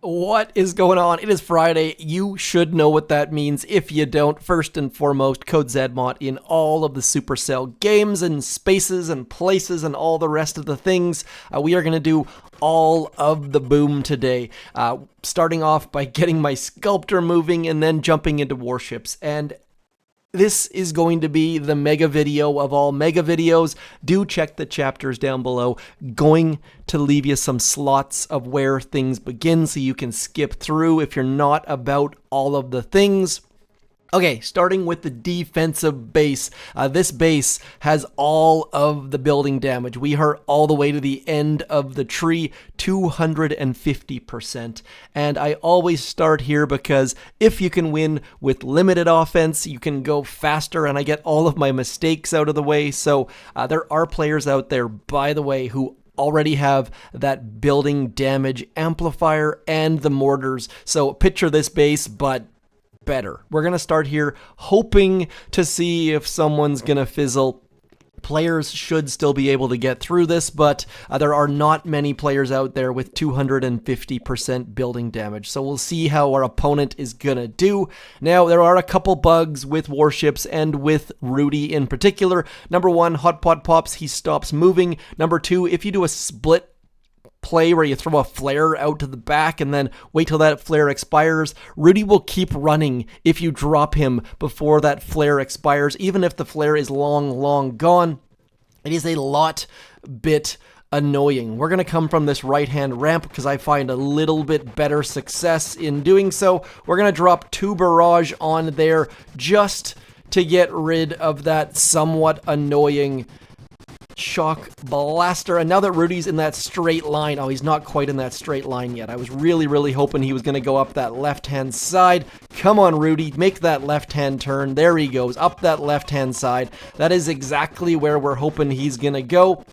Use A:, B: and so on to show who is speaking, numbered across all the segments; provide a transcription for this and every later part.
A: What is going on? It is Friday. You should know what that means. If you don't, first and foremost, code Zmot in all of the Supercell games and spaces and places and all the rest of the things. We are going to do all of the boom today, starting off by getting my sculptor moving and then jumping into warships. And this is going to be the mega video of all mega videos. Do check the chapters down below. Going to leave you some slots of where things begin so you can skip through if you're not about all of the things. Okay, starting with the defensive base. This base has all of the building damage. We are all the way to the end of the tree, 250%. And I always start here because if you can win with limited offense, you can go faster and I get all of my mistakes out of the way. So there are players out there, by the way, who already have that building damage amplifier and the mortars. So picture this base, but better. We're going to start here hoping to see if someone's going to fizzle. Players should still be able to get through this, but there are not many players out there with 250% building damage. So we'll see how our opponent is going to do. Now, there are a couple bugs with warships and with Rudy in particular. Number one, hot pot pops, he stops moving. Number two, if you do a split play where you throw a flare out to the back and then wait till that flare expires, Rudy will keep running if you drop him before that flare expires, even if the flare is long gone. It is a bit annoying. We're going to come from this right-hand ramp because I find a little bit better success in doing so. We're going to drop 2 barrage on there just to get rid of that somewhat annoying shock blaster. And now that Rudy's in that straight line, he's not quite in that straight line yet. I was really hoping he was going to go up that left-hand side. Come on, Rudy, make that left-hand turn. There he goes, up that left-hand side. That is exactly where we're hoping he's going to go.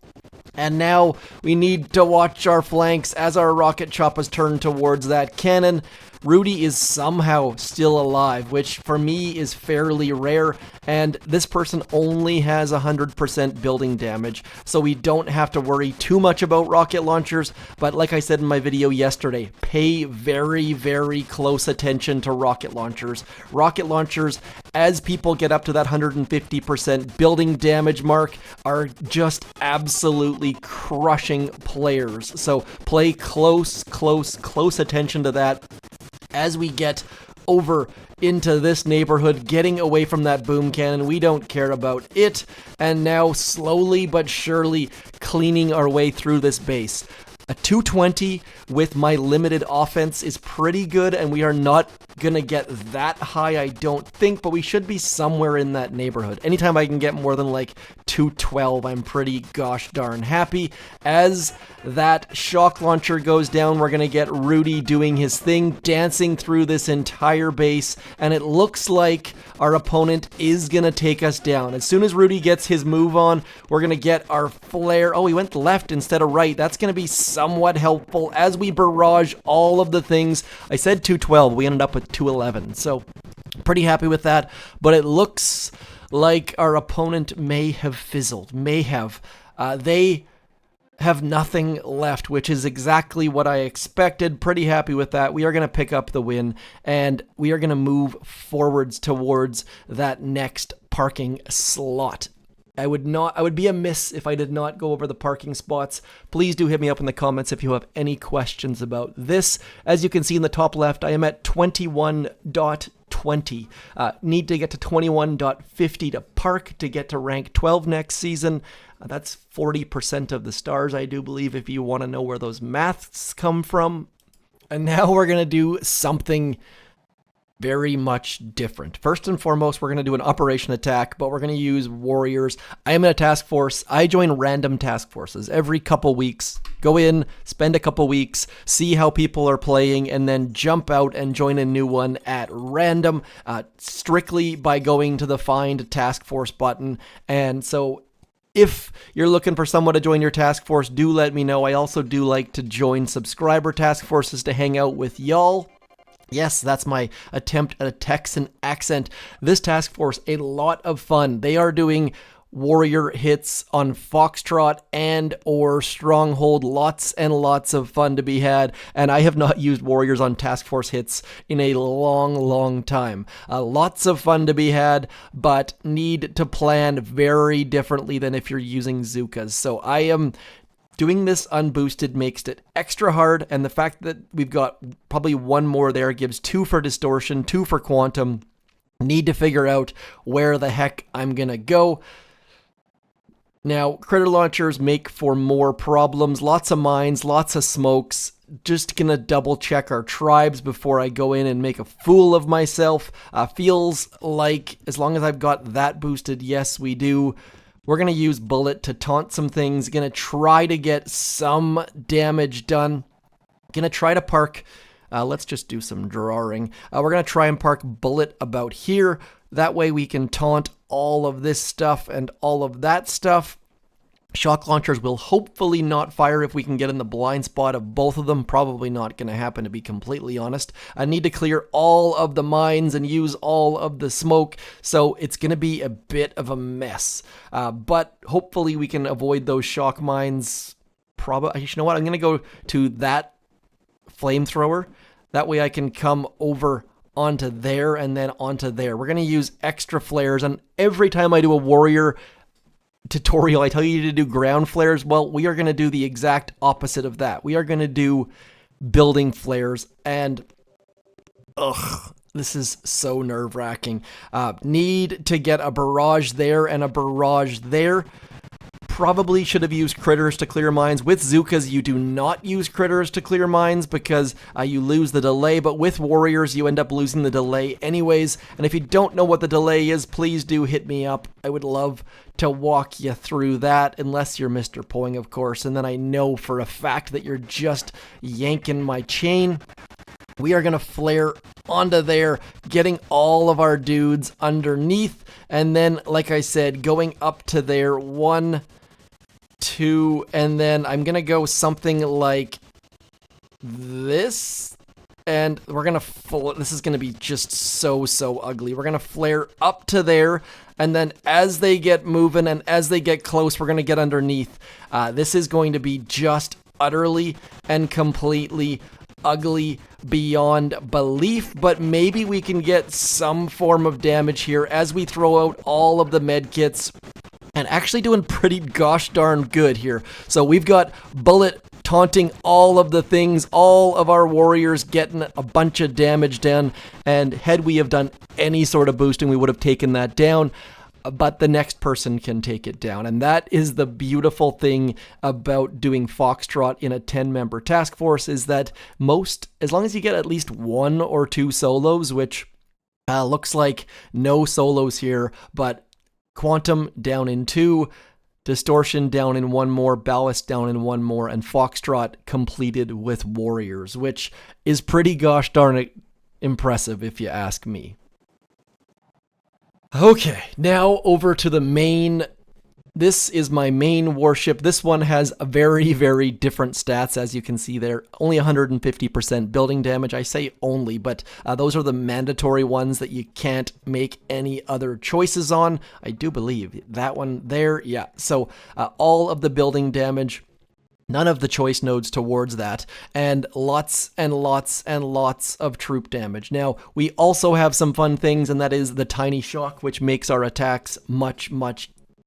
A: And now we need to watch our flanks as our rocket Choppas turn towards that cannon. Rudy is somehow still alive, which for me is fairly rare, and this person only has 100% building damage, so we don't have to worry too much about rocket launchers, but like I said in my video yesterday, pay very close attention to rocket launchers. Rocket launchers, as people get up to that 150% building damage mark, are just absolutely crushing players, so pay close attention to that. As we get over into this neighborhood, getting away from that boom cannon, we don't care about it, and now slowly but surely cleaning our way through this base. A 220 with my limited offense is pretty good, and we are not gonna get that high, I don't think, but we should be somewhere in that neighborhood. Anytime I can get more than like 212, I'm pretty gosh darn happy. As that shock launcher goes down, we're gonna get Rudy doing his thing, dancing through this entire base, and it looks like our opponent is gonna take us down. As soon as Rudy gets his move on, we're gonna get our flare. Oh, he went left instead of right. That's gonna be somewhat helpful as we barrage all of the things. I said 212, we ended up with 211, so pretty happy with that, but it looks like our opponent may have fizzled, they have nothing left, which is exactly what I expected. Pretty happy with that. We are going to pick up the win, and we are going to move forwards towards that next parking slot. I would be amiss if I did not go over the parking spots. Please do hit me up in the comments if you have any questions about this. As you can see in the top left, I am at 21.20. Need to get to 21.50 to park to get to rank 12 next season. That's 40% of the stars, I do believe, if you want to know where those maths come from. And now we're going to do something very much different. First and foremost, we're going to do an operation attack, but we're going to use warriors. I am in a task force. I join random task forces every couple weeks. Go in, spend a couple weeks, see how people are playing, and then jump out and join a new one at random, strictly by going to the Find Task Force button. And so if you're looking for someone to join your task force, do let me know. I also do like to join subscriber task forces to hang out with y'all. Yes, that's my attempt at a Texan accent. This task force, a lot of fun. They are doing warrior hits on Foxtrot and or Stronghold. Lots and lots of fun to be had, and I have not used warriors on task force hits in a long time. Lots of fun to be had, but need to plan very differently than if you're using Zookas. So I am doing this unboosted makes it extra hard, and the fact that we've got probably one more there gives 2 for distortion, 2 for quantum. Need to figure out where the heck I'm gonna go. Now, critter launchers make for more problems. Lots of mines, lots of smokes. Just gonna double check our tribes before I go in and make a fool of myself. Feels like as long as I've got that boosted, yes we do. We're gonna use bullet to taunt some things. Gonna try to get some damage done. Gonna try to park, let's just do some drawing. We're gonna try and park bullet about here. That way we can taunt all of this stuff and all of that stuff. Shock launchers will hopefully not fire if we can get in the blind spot of both of them. Probably not going to happen, to be completely honest. I need to clear all of the mines and use all of the smoke, so it's going to be a bit of a mess. But hopefully we can avoid those shock mines. Probably, you know what? I'm going to go to that flamethrower. That way I can come over onto there and then onto there. We're going to use extra flares, and every time I do a warrior tutorial, I tell you to do ground flares. Well, we are going to do the exact opposite of that. We are going to do building flares, and this is so nerve-wracking. Need to get a barrage there and a barrage there. Probably should have used critters to clear mines. With Zookas, you do not use critters to clear mines because you lose the delay, but with warriors, you end up losing the delay anyways. And if you don't know what the delay is, please do hit me up. I would love to walk you through that, unless you're Mr. Poing, of course, and then I know for a fact that you're just yanking my chain. We are going to flare onto there, getting all of our dudes underneath, and then, like I said, going up to there, 1, 2, and then I'm going to go something like this, and we're going to, this is going to be just so ugly. We're going to flare up to there, and then as they get moving and as they get close, we're going to get underneath. This is going to be just utterly and completely ugly beyond belief, but maybe we can get some form of damage here as we throw out all of the medkits, and actually doing pretty gosh darn good here. So we've got bullet taunting all of the things, all of our warriors getting a bunch of damage done, and had we have done any sort of boosting, we would have taken that down. But the next person can take it down. And that is the beautiful thing about doing Foxtrot in a 10-member task force, is that as long as you get at least 1 or 2 solos, which looks like no solos here, but Quantum down in 2, Distortion down in 1 more, Ballast down in 1 more, and Foxtrot completed with Warriors, which is pretty gosh darn impressive if you ask me. Okay, now over to the main. This is my main warship. This one has a very different stats, as you can see there. Only 150% building damage. I say only, but those are the mandatory ones that you can't make any other choices on. I do believe that one there, yeah. So all of the building damage, none of the choice nodes towards that, and lots and lots and lots of troop damage. Now, we also have some fun things, and that is the tiny shock, which makes our attacks much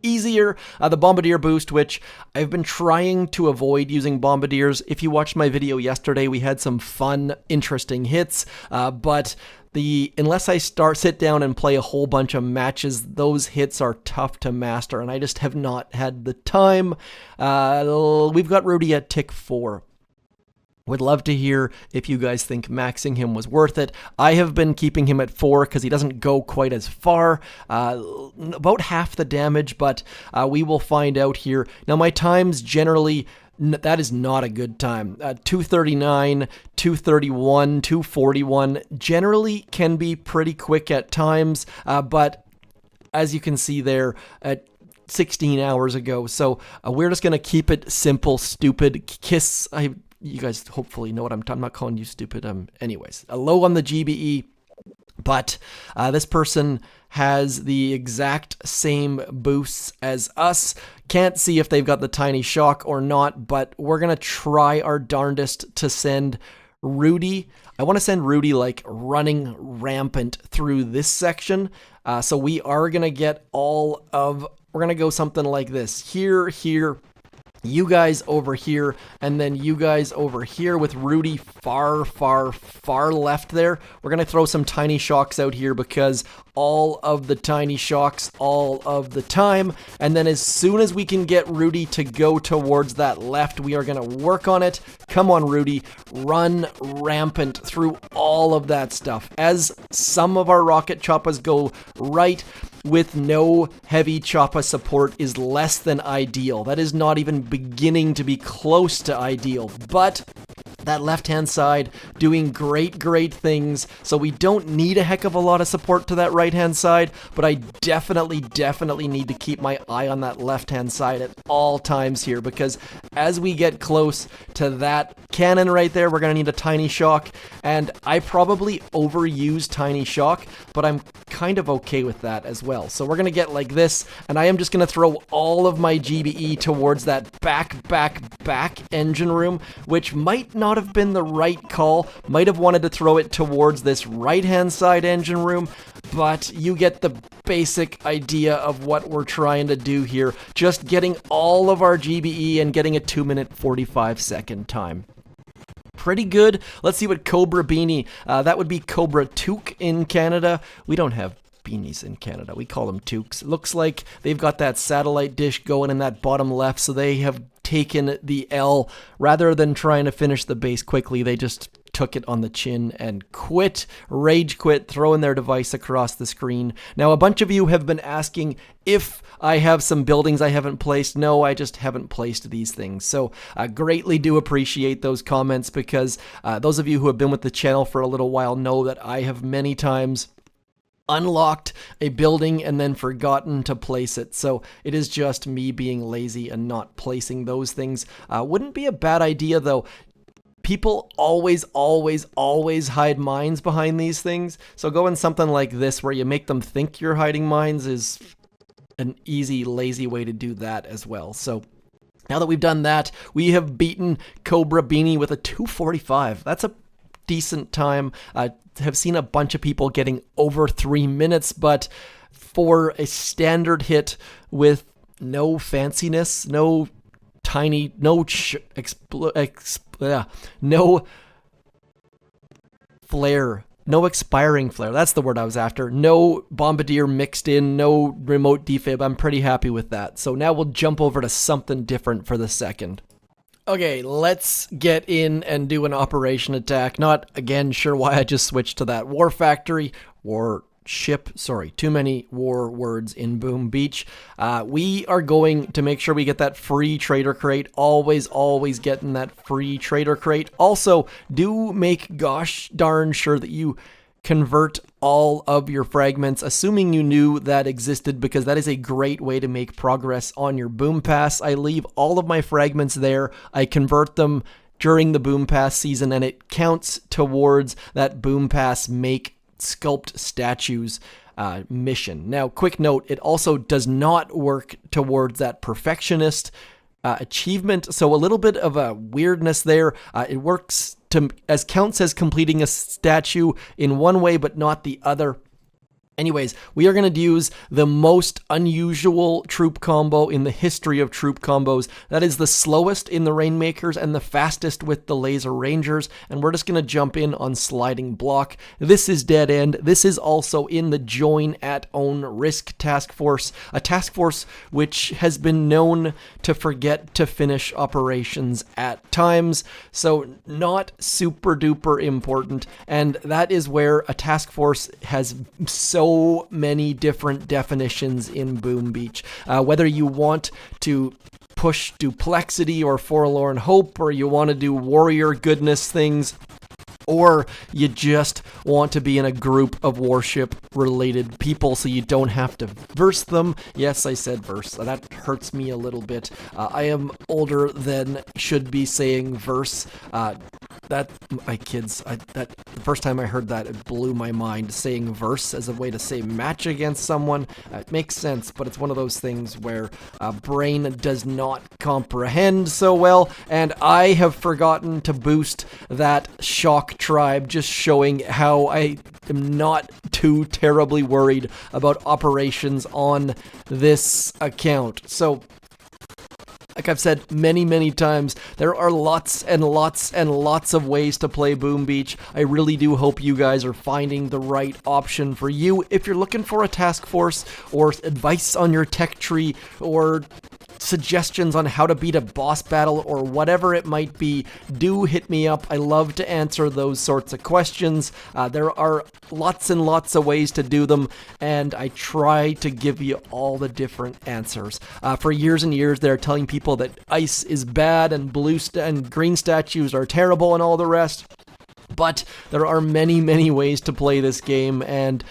A: easier. The Bombardier boost, which I've been trying to avoid using Bombardiers. If you watched my video yesterday, we had some fun, interesting hits, but unless I sit down and play a whole bunch of matches, those hits are tough to master, and I just have not had the time. We've got Rudy at tick 4. Would love to hear if you guys think maxing him was worth it. I have been keeping him at 4 because he doesn't go quite as far, about half the damage, but we will find out here. Now, my times generally, that is not a good time. 239, 231, 241 generally can be pretty quick at times, but as you can see there, at 16 hours ago. So we're just going to keep it simple, stupid. Kiss. You guys hopefully know what I'm talking about. I'm not calling you stupid. Anyways, a low on the GBE. But this person has the exact same boosts as us. Can't see if they've got the tiny shock or not, but we're going to try our darndest to send Rudy. I want to send Rudy like running rampant through this section. So we are going to get we're going to go something like this. Here, you guys over here, and then you guys over here with Rudy far, far, far left there. We're going to throw some tiny shocks out here because all of the tiny shocks all of the time. And then as soon as we can get Rudy to go towards that left, we are going to work on it. Come on, Rudy. Run rampant through all of that stuff. As some of our rocket Choppas go right, with no heavy Choppa support is less than ideal. That is not even beginning to be close to ideal, but that left-hand side doing great things. So we don't need a heck of a lot of support to that right-hand side, but I definitely need to keep my eye on that left-hand side at all times here, because as we get close to that cannon right there, we're going to need a tiny shock, and I probably overuse tiny shock, but I'm kind of okay with that as well. So we're going to get like this, and I am just going to throw all of my GBE towards that back engine room, which might not have been the right call. Might have wanted to throw it towards this right-hand side engine room, but you get the basic idea of what we're trying to do here. Just getting all of our GBE and getting a 2-minute 45-second time. Pretty good. Let's see what Cobra Beanie, that would be Cobra Toque in Canada. We don't have beanies in Canada. We call them toques. It looks like they've got that satellite dish going in that bottom left, so they have taken the L. Rather than trying to finish the base quickly, they just took it on the chin and quit, rage quit, throwing their device across the screen. Now, a bunch of you have been asking if I have some buildings I haven't placed. No, I just haven't placed these things. So I greatly do appreciate those comments, because those of you who have been with the channel for a little while know that I have many times unlocked a building and then forgotten to place it. So it is just me being lazy and not placing those things. Wouldn't be a bad idea though. People always hide mines behind these things. So going something like this where you make them think you're hiding mines is an easy, lazy way to do that as well. So now that we've done that, we have beaten Cobra Beanie with a 2:45. That's a decent time. Have seen a bunch of people getting over 3 minutes, but for a standard hit with no fanciness, no tiny, no flare, no expiring flare. That's the word I was after. No bombardier mixed in, no remote defib. I'm pretty happy with that. So now we'll jump over to something different for the second. Okay, let's get in and do an operation attack. Not, again, sure why I just switched to that war factory, warship, sorry, too many war words in Boom Beach. We are going to make sure we get that free trader crate. Always getting that free trader crate. Also, do make gosh darn sure that you convert all of your fragments, assuming you knew that existed, because that is a great way to make progress on your boom pass. I leave all of my fragments there. I convert them during the boom pass season, and it counts towards that boom pass make sculpt statues mission. Now, quick note, it also does not work towards that perfectionist achievement, so a little bit of a weirdness there. It works as counts as completing a statue in one way but not the other. Anyways, we are going to use the most unusual troop combo in the history of troop combos. That is the slowest in the Rainmakers and the fastest with the Laser Rangers, and we're just going to jump in on sliding block. This is dead end. This is also in the Join at Own Risk task force, a task force which has been known to forget to finish operations at times, so not super duper important, and that is where a task force has so many different definitions in Boom Beach. Whether you want to push duplexity or forlorn hope, or you want to do warrior goodness things, or you just want to be in a group of warship related people so you don't have to verse them. Yes, I said verse. That hurts me a little bit. I am older than should be saying verse. the first time I heard that, it blew my mind. Saying verse as a way to say match against someone, it makes sense, but it's one of those things where brain does not comprehend so well, and I have forgotten to boost that shock tribe, just showing how I am not too terribly worried about operations on this account. So, like I've said many times, there are lots and lots and lots of ways to play Boom Beach. I really do hope you guys are finding the right option for you. If you're looking for a task force or advice on your tech tree or suggestions on how to beat a boss battle or whatever it might be, do hit me up. I love to answer those sorts of questions. There are lots and lots of ways to do them, and I try to give you all the different answers. For years and years, they're telling people that ice is bad and blue and green statues are terrible and all the rest. But there are many ways to play this game, and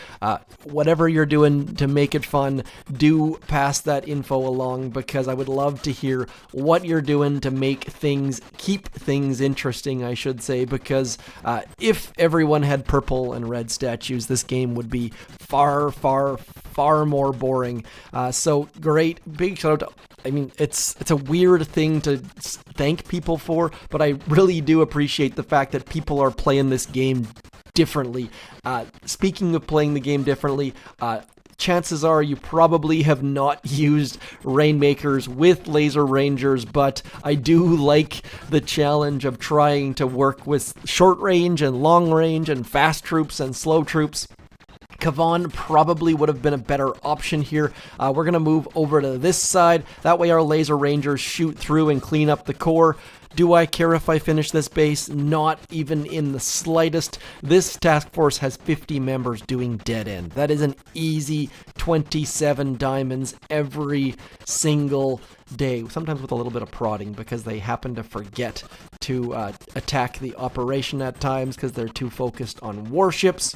A: whatever you're doing to make it fun, do pass that info along, because I would love to hear what you're doing to keep things interesting, I should say, because if everyone had purple and red statues, this game would be far more boring. So great, big shout out to, I mean, it's a weird thing to thank people for, but I really do appreciate the fact that people are playing this game differently. Speaking of playing the game differently, chances are you probably have not used Rainmakers with Laser Rangers, but I do like the challenge of trying to work with short range and long range and fast troops and slow troops. Kavan probably would have been a better option here. We're going to move over to this side. That way our Laser Rangers shoot through and clean up the core. Do I care if I finish this base? Not even in the slightest. This task force has 50 members doing dead end. That is an easy 27 diamonds every single day, sometimes with a little bit of prodding because they happen to forget to attack the operation at times because they're too focused on warships.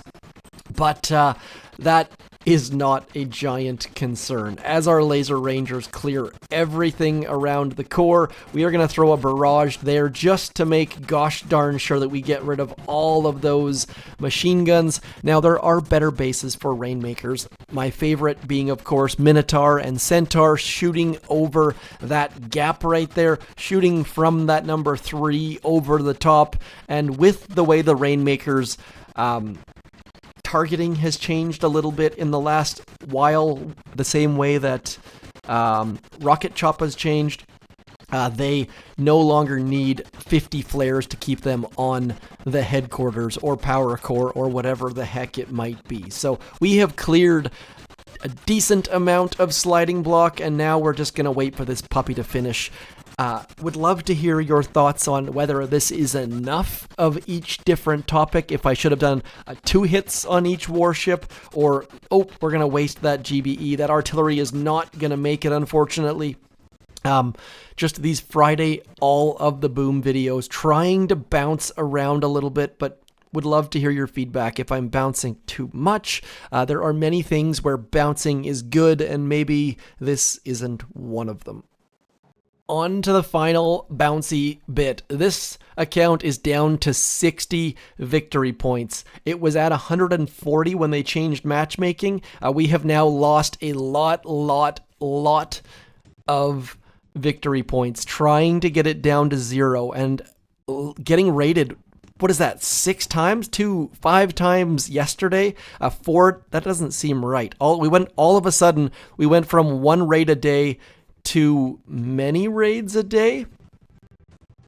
A: But that is not a giant concern. As our Laser Rangers clear everything around the core, we are going to throw a barrage there just to make gosh darn sure that we get rid of all of those machine guns. Now, there are better bases for Rainmakers. My favorite being, of course, Minotaur and Centaur shooting over that gap right there, shooting from that number 3 over the top. And with the way the Rainmakers targeting has changed a little bit in the last while, the same way that rocket Choppas changed. They no longer need 50 flares to keep them on the headquarters or power core or whatever the heck it might be. So we have cleared a decent amount of sliding block, and now we're just going to wait for this puppy to finish. Would love to hear your thoughts on whether this is enough of each different topic, if I should have done 2 hits on each warship, or, we're going to waste that GBE. That artillery is not going to make it, unfortunately. Just these Friday all of the boom videos, trying to bounce around a little bit, but would love to hear your feedback if I'm bouncing too much. There are many things where bouncing is good, and maybe this isn't one of them. On to the final bouncy bit. This account is down to 60 victory points. It was at 140 when they changed matchmaking. We have now lost a lot of victory points, trying to get it down to 0 and getting rated. What is that, 6 times? 5 times yesterday? 4? That doesn't seem right. All of a sudden, we went from 1 raid a day to many raids a day.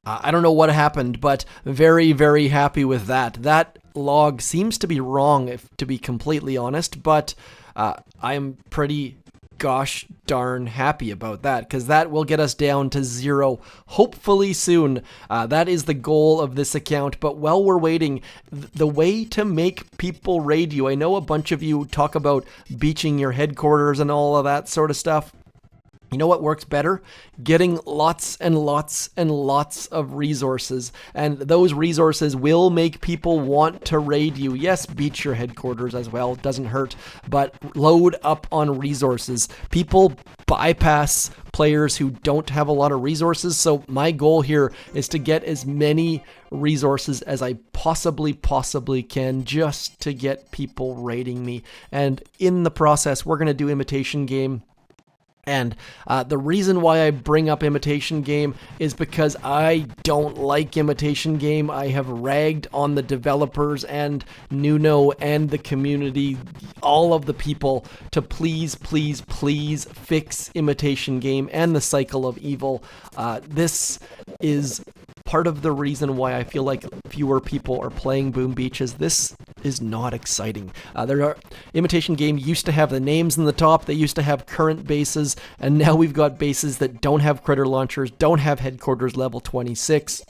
A: I don't know what happened, but very happy with that. That log seems to be wrong, to be completely honest, but I'm pretty gosh darn happy about that, because that will get us down to 0 hopefully soon. That is the goal of this account. But while we're waiting, the way to make people raid you, I know a bunch of you talk about beaching your headquarters and all of that sort of stuff. You know what works better? Getting lots and lots and lots of resources. And those resources will make people want to raid you. Yes, beach your headquarters as well. Doesn't hurt. But load up on resources. People bypass players who don't have a lot of resources. So my goal here is to get as many resources as I possibly can, just to get people raiding me. And in the process, we're going to do Imitation Game. And the reason why I bring up Imitation Game is because I don't like Imitation Game. I have ragged on the developers and Nuno and the community, all of the people, to please fix Imitation Game and the cycle of evil. This is part of the reason why I feel like fewer people are playing Boom Beach. Is this is not exciting. Imitation Game used to have the names in the top. They used to have current bases, and now we've got bases that don't have critter launchers, don't have headquarters level 26.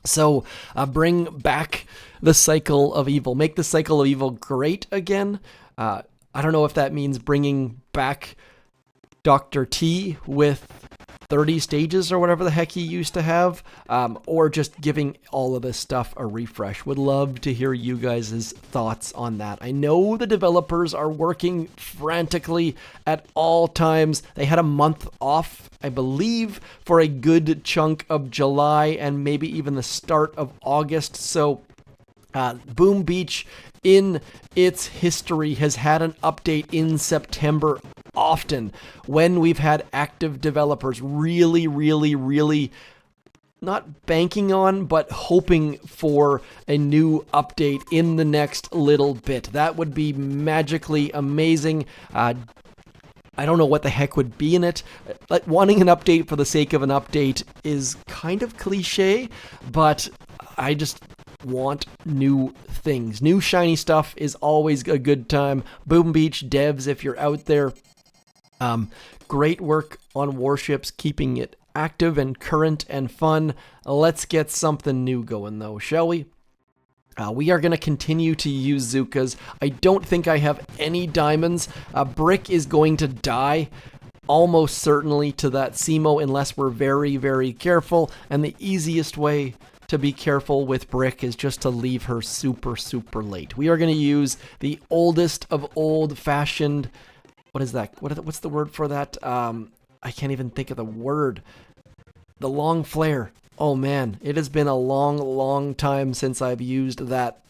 A: So bring back the cycle of evil. Make the cycle of evil great again. I don't know if that means bringing back Dr. T with 30 stages or whatever the heck he used to have, or just giving all of this stuff a refresh. Would love to hear you guys' thoughts on that. I know the developers are working frantically at all times. They had a month off, I believe, for a good chunk of July and maybe even the start of August. So Boom Beach in its history has had an update in September often, when we've had active developers really not banking on, but hoping for a new update in the next little bit. That would be magically amazing. I don't know what the heck would be in it. Like, wanting an update for the sake of an update is kind of cliche, but I just want new things. New shiny stuff is always a good time. Boom Beach devs, if you're out there, great work on Warships, keeping it active and current and fun. Let's get something new going though, shall we? We are going to continue to use Zookas. I don't think I have any diamonds. Brick is going to die almost certainly to that Zmo unless we're very careful. And the easiest way to be careful with Brick is just to leave her super late. We are going to use the oldest of old-fashioned... What is that? What's the word for that? I can't even think of the word. The long flare. Oh man, it has been a long time since I've used that.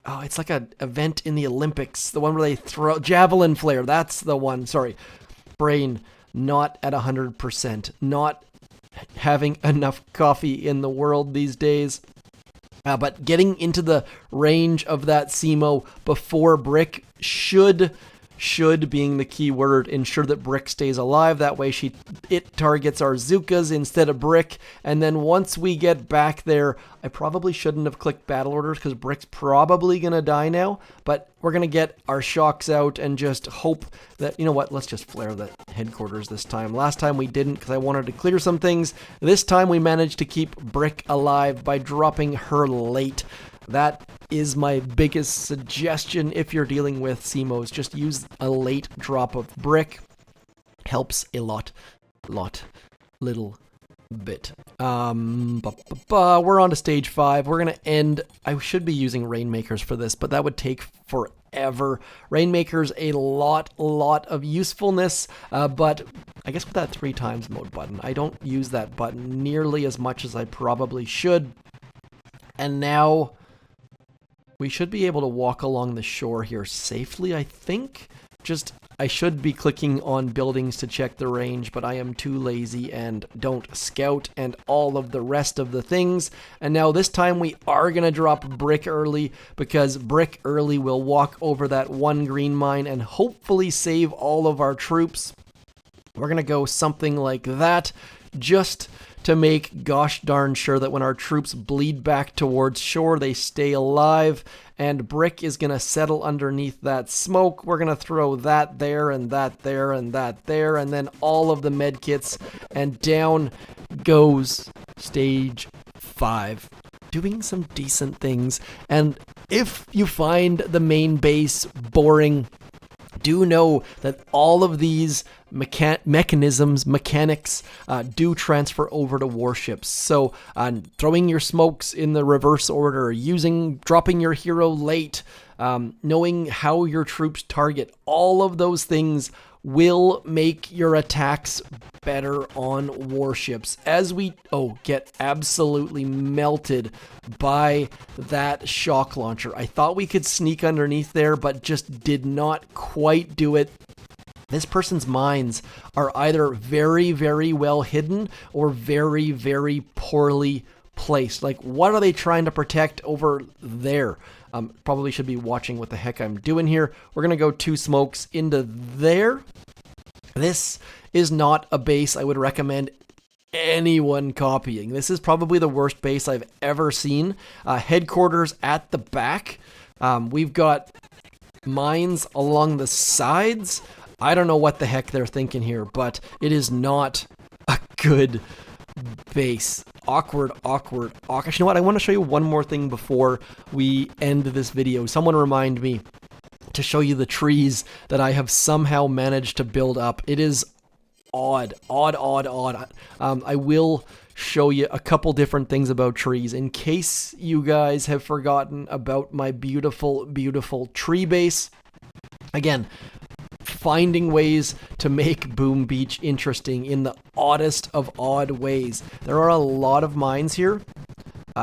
A: Oh, it's like an event in the Olympics. The one where they throw javelin flare. That's the one. Sorry. Brain not at 100%. Not having enough coffee in the world these days. But getting into the range of that Zmo before Brick should being the key word, ensure that Brick stays alive. That way it targets our Zookas instead of Brick. And then once we get back there, I probably shouldn't have clicked battle orders because Brick's probably going to die now. But we're going to get our shocks out and just hope that, you know what, let's just flare the headquarters this time. Last time we didn't because I wanted to clear some things. This time we managed to keep Brick alive by dropping her late. That is my biggest suggestion if you're dealing with Zmos. Just use a late drop of Brick. Helps a little bit. We're on to stage 5. We're going to end... I should be using Rainmakers for this, but that would take forever. Rainmakers, a lot of usefulness, but I guess with that 3 times mode button, I don't use that button nearly as much as I probably should. And now... we should be able to walk along the shore here safely, I think. I should be clicking on buildings to check the range, but I am too lazy and don't scout and all of the rest of the things. And now this time we are going to drop Brick early, because Brick early will walk over that 1 green mine and hopefully save all of our troops. We're going to go something like that, just to make gosh darn sure that when our troops bleed back towards shore, they stay alive. And Brick is going to settle underneath that smoke. We're going to throw that there and that there and that there, and then all of the medkits, and down goes stage 5. Doing some decent things. And if you find the main base boring, do know that all of these mechanics do transfer over to warships. So throwing your smokes in the reverse order, dropping your hero late, knowing how your troops target, all of those things will make your attacks better on warships as we get absolutely melted by that shock launcher. I thought we could sneak underneath there, but just did not quite do it. This person's mines are either very, very well hidden or very, very poorly placed. Like, what are they trying to protect over there? Probably should be watching what the heck I'm doing here. We're going to go 2 smokes into there. This is not a base I would recommend anyone copying. This is probably the worst base I've ever seen. Headquarters at the back. We've got mines along the sides. I don't know what the heck they're thinking here, but it is not a good base. Awkward. Actually, you know what? I want to show you one more thing before we end this video. Someone remind me to show you the trees that I have somehow managed to build up. It is odd. I will show you a couple different things about trees in case you guys have forgotten about my beautiful, beautiful tree base. Again, finding ways to make Boom Beach interesting in the oddest of odd ways. There are a lot of mines here.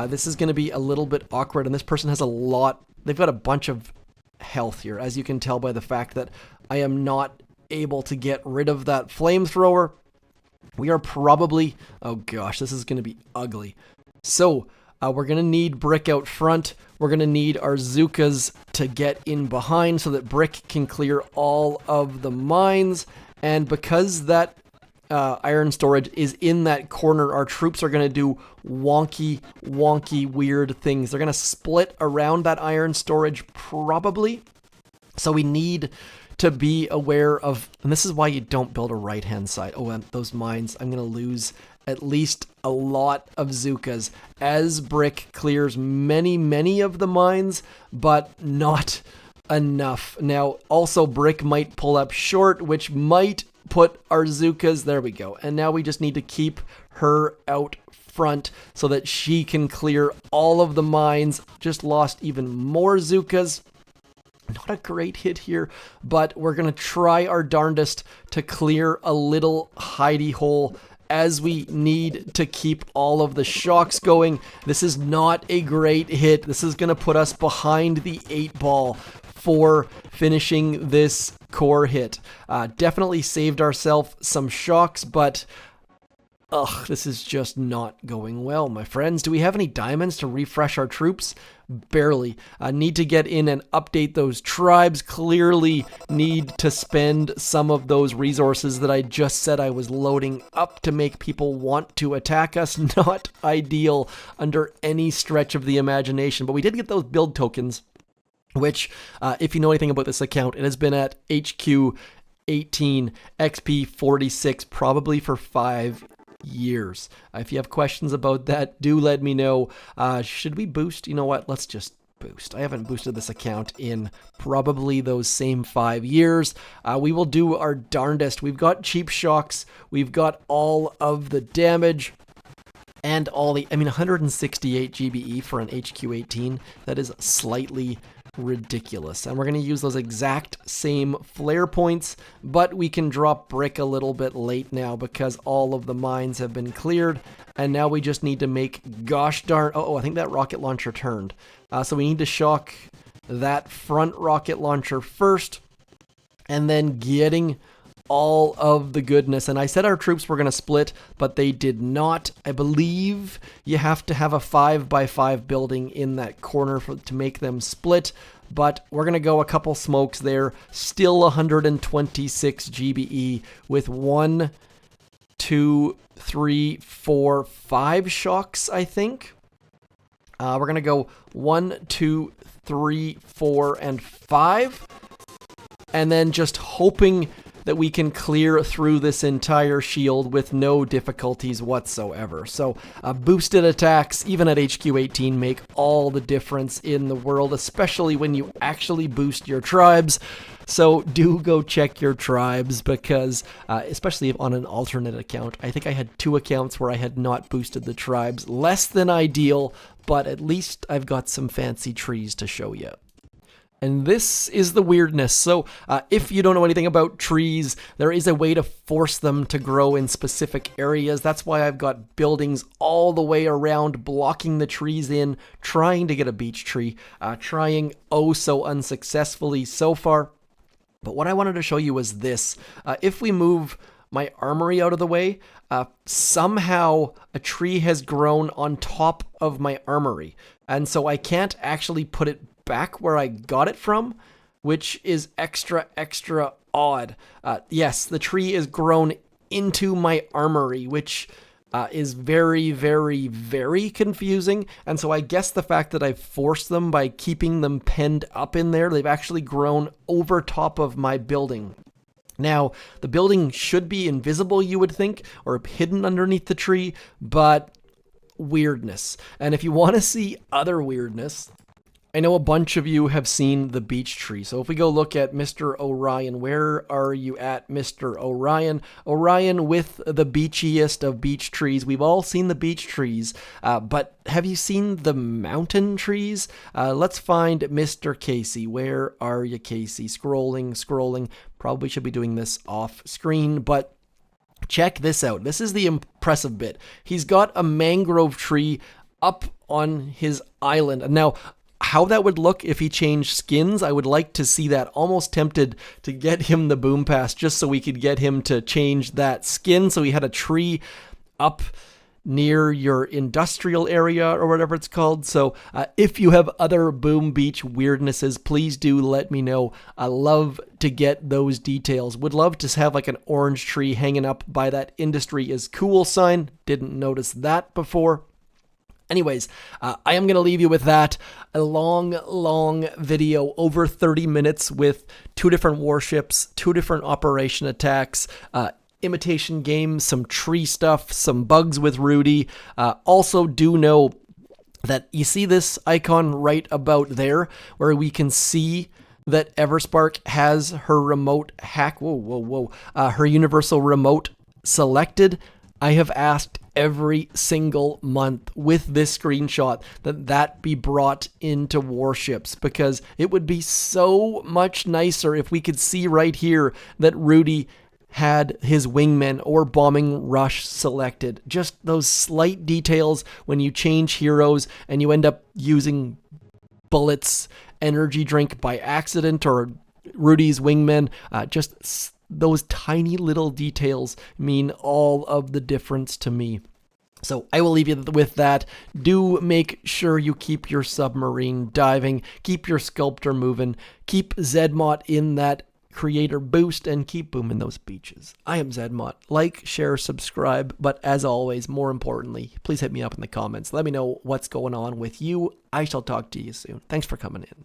A: This is going to be a little bit awkward, and this person has they've got a bunch of health here, as you can tell by the fact that I am not able to get rid of that flamethrower. We are probably, oh gosh, this is going to be ugly. So, we're going to need Brick out front. We're going to need our Zookas to get in behind so that Brick can clear all of the mines. And because that iron storage is in that corner, our troops are going to do wonky, weird things. They're going to split around that iron storage probably. So we need to be aware of, and this is why you don't build a right-hand side. Oh, and those mines, I'm going to lose at least a lot of Zookas as Brick clears many of the mines, but not enough. Now, also Brick might pull up short, which might put our Zookas, there we go. And now we just need to keep her out front so that she can clear all of the mines. Just lost even more Zookas. Not a great hit here, but we're going to try our darndest to clear a little hidey hole as we need to keep all of the shocks going. This is not a great hit. This is going to put us behind the 8 ball for finishing this core hit. Definitely saved ourselves some shocks, but this is just not going well, my friends. Do we have any diamonds to refresh our troops? Barely. Need to get in and update those tribes. Clearly need to spend some of those resources that I just said I was loading up to make people want to attack us. Not ideal under any stretch of the imagination. But we did get those build tokens, which, if you know anything about this account, it has been at HQ 18, XP 46, probably for 5 years. If you have questions about that, do let me know. Should we boost? You know what? Let's just boost. I haven't boosted this account in probably those same 5 years. We will do our darndest. We've got cheap shocks. We've got all of the damage. And all the, 168 GBE for an HQ18. That is slightly ridiculous. And we're going to use those exact same flare points, but we can drop Brick a little bit late now because all of the mines have been cleared. And now we just need to make gosh darn, I think that rocket launcher turned. So we need to shock that front rocket launcher first, and then getting all of the goodness. And I said our troops were going to split, but they did not. I believe you have to have a 5x5 building in that corner to make them split, but we're going to go a couple smokes there. Still 126 GBE with 1, 2, 3, 4, 5 shocks, I think. We're going to go 1, 2, 3, 4, and 5. And then just hoping that we can clear through this entire shield with no difficulties whatsoever. So boosted attacks, even at HQ18, make all the difference in the world, especially when you actually boost your tribes. So do go check your tribes because, especially on an alternate account, I think I had 2 accounts where I had not boosted the tribes. Less than ideal, but at least I've got some fancy trees to show you. And this is the weirdness. So if you don't know anything about trees, there is a way to force them to grow in specific areas. That's why I've got buildings all the way around, blocking the trees in, trying to get a beech tree, trying oh so unsuccessfully so far. But what I wanted to show you was this. If we move my armory out of the way, somehow a tree has grown on top of my armory. And so I can't actually put it back where I got it from, which is extra odd. Yes, the tree is grown into my armory, which is very confusing. And so I guess the fact that I've forced them by keeping them penned up in there, they've actually grown over top of my building. Now, the building should be invisible, you would think, or hidden underneath the tree, but weirdness. And if you want to see other weirdness, I know a bunch of you have seen the beech tree. So if we go look at Mr. Orion, where are you at, Mr. Orion? Orion with the beachiest of beech trees. We've all seen the beech trees, but have you seen the mountain trees? Let's find Mr. Casey. Where are you, Casey? Scrolling. Probably should be doing this off screen, but check this out. This is the impressive bit. He's got a mangrove tree up on his island. Now, how that would look if he changed skins, I would like to see that. Almost tempted to get him the boom pass just so we could get him to change that skin. So he had a tree up near your industrial area or whatever it's called. So if you have other Boom Beach weirdnesses, please do let me know. I love to get those details. Would love to have like an orange tree hanging up by that industry is cool sign. Didn't notice that before. Anyways, I am going to leave you with that. A long video, over 30 minutes with 2 different warships, 2 different operation attacks, imitation game, some tree stuff, some bugs with Rudy. Also do know that you see this icon right about there where we can see that Everspark has her remote hack. Her universal remote selected. I have asked every single month with this screenshot that be brought into Warships because it would be so much nicer if we could see right here that Rudy had his wingmen or bombing rush selected. Just those slight details when you change heroes and you end up using bullets, energy drink by accident, or Rudy's wingmen, just those tiny little details mean all of the difference to me. So I will leave you with that. Do make sure you keep your submarine diving, keep your sculptor moving, keep Zmot in that creator boost, and keep booming those beaches. I am Zmot. Like, share, subscribe, but as always, more importantly, please hit me up in the comments. Let me know what's going on with you. I shall talk to you soon. Thanks for coming in.